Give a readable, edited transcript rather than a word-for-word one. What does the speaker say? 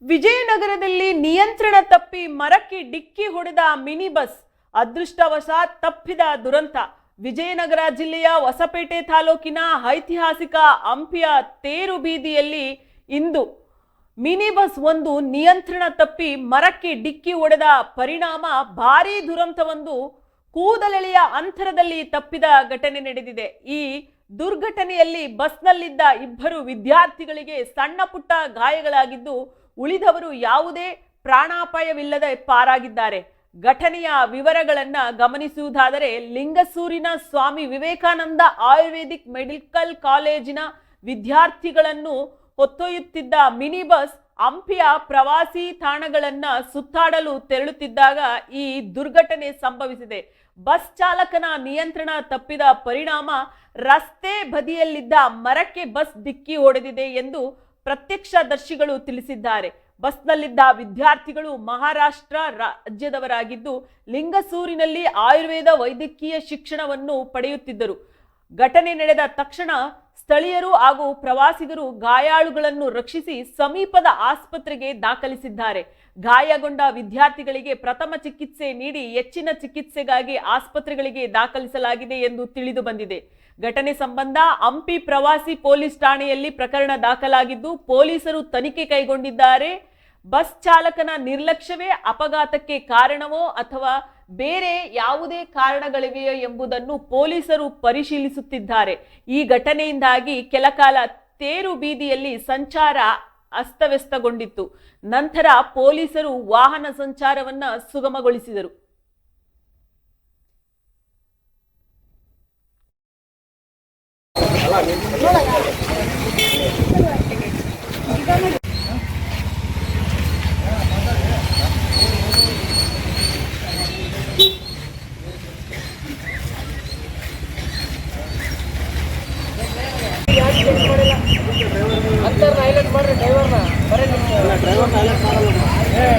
ವಿಜಯನಗರದಲ್ಲಿ ನಿಯಂತ್ರಣ ತಪ್ಪಿ ಮರಕ್ಕೆ ಡಿಕ್ಕಿ ಹೊಡೆದ ಮಿನಿ ಬಸ್ ಅದೃಷ್ಟವಶಾತ್ ತಪ್ಪಿದ ದುರಂತ. ವಿಜಯನಗರ ಜಿಲ್ಲೆಯ ಹೊಸಪೇಟೆ ತಾಲೂಕಿನ ಐತಿಹಾಸಿಕ ಹಂಪಿಯ ತೇರು ಬೀದಿಯಲ್ಲಿ ಇಂದು ಮಿನಿ ಬಸ್ ಒಂದು ನಿಯಂತ್ರಣ ತಪ್ಪಿ ಮರಕ್ಕೆ ಡಿಕ್ಕಿ ಹೊಡೆದ ಪರಿಣಾಮ ಭಾರೀ ದುರಂತವೊಂದು ಕೂದಲೆಳೆಯ ಅಂತರದಲ್ಲಿ ತಪ್ಪಿದ ಘಟನೆ ನಡೆದಿದೆ. ಈ ದುರ್ಘಟನೆಯಲ್ಲಿ ಬಸ್ನಲ್ಲಿದ್ದ ಇಬ್ಬರು ವಿದ್ಯಾರ್ಥಿಗಳಿಗೆ ಸಣ್ಣ ಪುಟ್ಟ ಗಾಯಗಳಾಗಿದ್ದು ಉಳಿದವರು ಯಾವುದೇ ಪ್ರಾಣಾಪಾಯವಿಲ್ಲದೆ ಪಾರಾಗಿದ್ದಾರೆ. ಘಟನೆಯ ವಿವರಗಳನ್ನ ಗಮನಿಸುವುದಾದರೆ, ಲಿಂಗಸೂರಿನ ಸ್ವಾಮಿ ವಿವೇಕಾನಂದ ಆಯುರ್ವೇದಿಕ್ ಮೆಡಿಕಲ್ ಕಾಲೇಜಿನ ವಿದ್ಯಾರ್ಥಿಗಳನ್ನು ಹೊತ್ತೊಯ್ಯುತ್ತಿದ್ದ ಮಿನಿ ಬಸ್ ಹಂಪಿಯ ಪ್ರವಾಸಿ ತಾಣಗಳನ್ನ ಸುತ್ತಾಡಲು ತೆರಳುತ್ತಿದ್ದಾಗ ಈ ದುರ್ಘಟನೆ ಸಂಭವಿಸಿದೆ. ಬಸ್ ಚಾಲಕನ ನಿಯಂತ್ರಣ ತಪ್ಪಿದ ಪರಿಣಾಮ ರಸ್ತೆ ಬದಿಯಲ್ಲಿದ್ದ ಮರಕ್ಕೆ ಬಸ್ ಡಿಕ್ಕಿ ಹೊಡೆದಿದೆ ಎಂದು ಪ್ರತ್ಯಕ್ಷದರ್ಶಿಗಳು ತಿಳಿಸಿದ್ದಾರೆ. ಬಸ್ನಲ್ಲಿದ್ದ ವಿದ್ಯಾರ್ಥಿಗಳು ಮಹಾರಾಷ್ಟ್ರ ರಾಜ್ಯದವರಾಗಿದ್ದು ಲಿಂಗಸೂರಿನಲ್ಲಿ ಆಯುರ್ವೇದ ವೈದ್ಯಕೀಯ ಶಿಕ್ಷಣವನ್ನು ಪಡೆಯುತ್ತಿದ್ದರು. ಘಟನೆ ನಡೆದ ತಕ್ಷಣ ಸ್ಥಳೀಯರು ಹಾಗೂ ಪ್ರವಾಸಿಗರು ಗಾಯಾಳುಗಳನ್ನು ರಕ್ಷಿಸಿ ಸಮೀಪದ ಆಸ್ಪತ್ರೆಗೆ ದಾಖಲಿಸಿದ್ದಾರೆ. ಗಾಯಗೊಂಡ ವಿದ್ಯಾರ್ಥಿಗಳಿಗೆ ಪ್ರಥಮ ಚಿಕಿತ್ಸೆ ನೀಡಿ ಹೆಚ್ಚಿನ ಚಿಕಿತ್ಸೆಗಾಗಿ ಆಸ್ಪತ್ರೆಗಳಿಗೆ ದಾಖಲಿಸಲಾಗಿದೆ ಎಂದು ತಿಳಿದು ಬಂದಿದೆ. ಘಟನೆ ಸಂಬಂಧ ಹಂಪಿ ಪ್ರವಾಸಿ ಪೊಲೀಸ್ ಠಾಣೆಯಲ್ಲಿ ಪ್ರಕರಣ ದಾಖಲಾಗಿದ್ದು ಪೊಲೀಸರು ತನಿಖೆ ಕೈಗೊಂಡಿದ್ದಾರೆ. ಬಸ್ ಚಾಲಕನ ನಿರ್ಲಕ್ಷ್ಯವೇ ಅಪಘಾತಕ್ಕೆ ಕಾರಣವೋ ಅಥವಾ ಬೇರೆ ಯಾವುದೇ ಕಾರಣಗಳಿವೆಯೋ ಎಂಬುದನ್ನು ಪೊಲೀಸರು ಪರಿಶೀಲಿಸುತ್ತಿದ್ದಾರೆ. ಈ ಘಟನೆಯಿಂದಾಗಿ ಕೆಲಕಾಲ ತೇರು ಬೀದಿಯಲ್ಲಿ ಸಂಚಾರ ಅಸ್ತವ್ಯಸ್ತಗೊಂಡಿತ್ತು. ನಂತರ ಪೊಲೀಸರು ವಾಹನ ಸಂಚಾರವನ್ನ ಸುಗಮಗೊಳಿಸಿದರು. ಅಂತರ್ನ ಹೈಲೈಟ್ ಮಾಡ್ರಿ ಡ್ರೈವರ್ನ ಡ್ರೈವರ್ನ ಹೈಲೈಟ್ ಮಾಡಲ್ಲ.